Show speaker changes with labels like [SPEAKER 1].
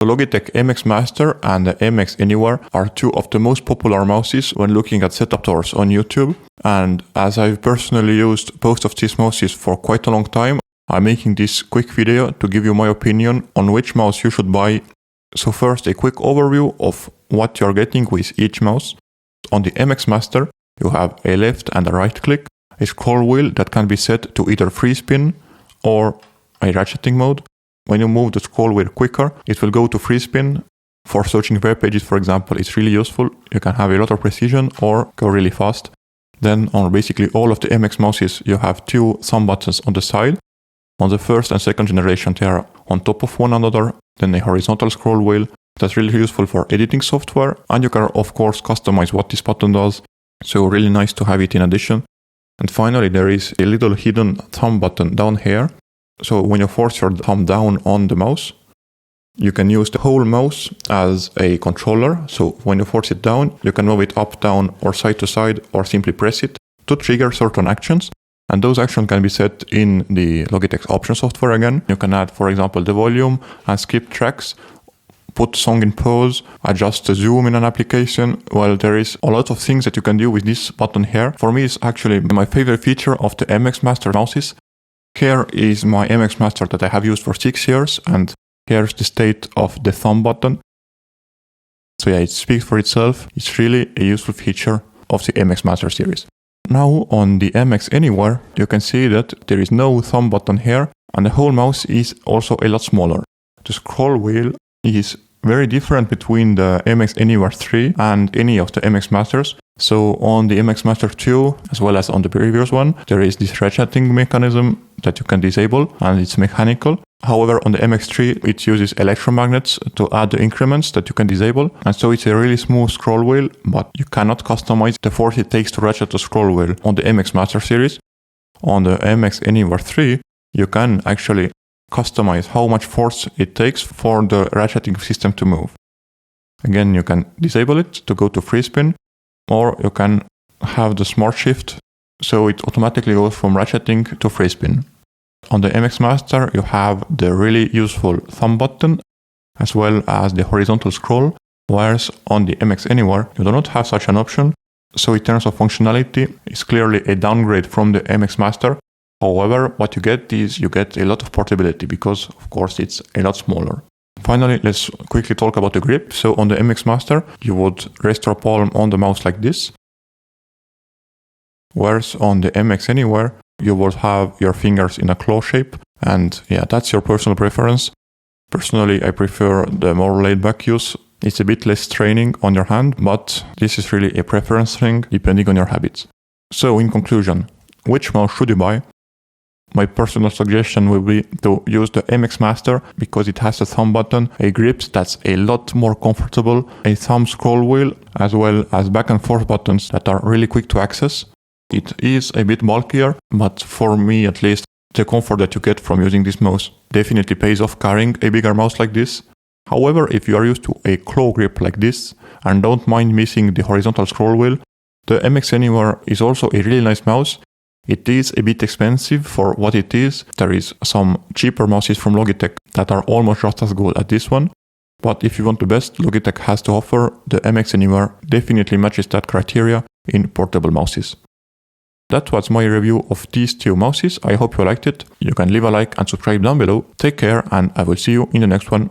[SPEAKER 1] The Logitech MX Master and the MX Anywhere are two of the most popular mouses when looking at setup tours on YouTube. And as I've personally used both of these mouses for quite a long time, I'm making this quick video to give you my opinion on which mouse you should buy. So first, a quick overview of what you're getting with each mouse. On the MX Master, you have a left and a right click, a scroll wheel that can be set to either free spin or a ratcheting mode. When you move the scroll wheel quicker, it will go to free spin. For searching web pages, for example, it's really useful. You can have a lot of precision or go really fast. Then on basically all of the MX mouses, you have two thumb buttons on the side. On the first and second generation, they are on top of one another. Then a horizontal scroll wheel that's really useful for editing software. And you can, of course, customize what this button does. So really nice to have it in addition. And finally, there is a little hidden thumb button down here. So when you force your thumb down on the mouse, you can use the whole mouse as a controller. So when you force it down, you can move it up, down, or side to side, or simply press it to trigger certain actions. And those actions can be set in the Logitech option software again. You can add, for example, the volume and skip tracks, put song in pause, adjust the zoom in an application. Well, there is a lot of things that you can do with this button here. For me, it's actually my favorite feature of the MX Master mouses. Here is my MX Master that I have used for 6 years, and here's the state of the thumb button. So yeah, it speaks for itself. It's really a useful feature of the MX Master series. Now on the MX Anywhere, you can see that there is no thumb button here, and the whole mouse is also a lot smaller. The scroll wheel is very different between the MX Anywhere 3 and any of the MX Masters. So on the MX Master 2, as well as on the previous one, there is this ratcheting mechanism that you can disable, and it's mechanical. However, on the MX3, it uses electromagnets to add the increments that you can disable. And so it's a really smooth scroll wheel, but you cannot customize the force it takes to ratchet the scroll wheel on the MX Master series. On the MX Anywhere 3, you can actually customize how much force it takes for the ratcheting system to move. Again, you can disable it to go to free spin, or you can have the smart shift, so it automatically goes from ratcheting to free spin. On the MX Master, you have the really useful thumb button, as well as the horizontal scroll, whereas on the MX Anywhere, you do not have such an option. So in terms of functionality, it's clearly a downgrade from the MX Master. However, what you get is you get a lot of portability because, of course, it's a lot smaller. Finally, let's quickly talk about the grip. So on the MX Master, you would rest your palm on the mouse like this. Whereas on the MX Anywhere, you would have your fingers in a claw shape. And yeah, that's your personal preference. Personally, I prefer the more laid-back use. It's a bit less straining on your hand, but this is really a preference thing depending on your habits. So in conclusion, which mouse should you buy? My personal suggestion will be to use the MX Master because it has a thumb button, a grip that's a lot more comfortable, a thumb scroll wheel, as well as back and forth buttons that are really quick to access. It is a bit bulkier, but for me at least, the comfort that you get from using this mouse definitely pays off carrying a bigger mouse like this. However, if you are used to a claw grip like this and don't mind missing the horizontal scroll wheel, the MX Anywhere is also a really nice mouse. It is a bit expensive for what it is. There is some cheaper mouses from Logitech that are almost just as good as this one. But if you want the best Logitech has to offer, the MX Anywhere definitely matches that criteria in portable mouses. That was my review of these two mouses. I hope you liked it. You can leave a like and subscribe down below. Take care, and I will see you in the next one.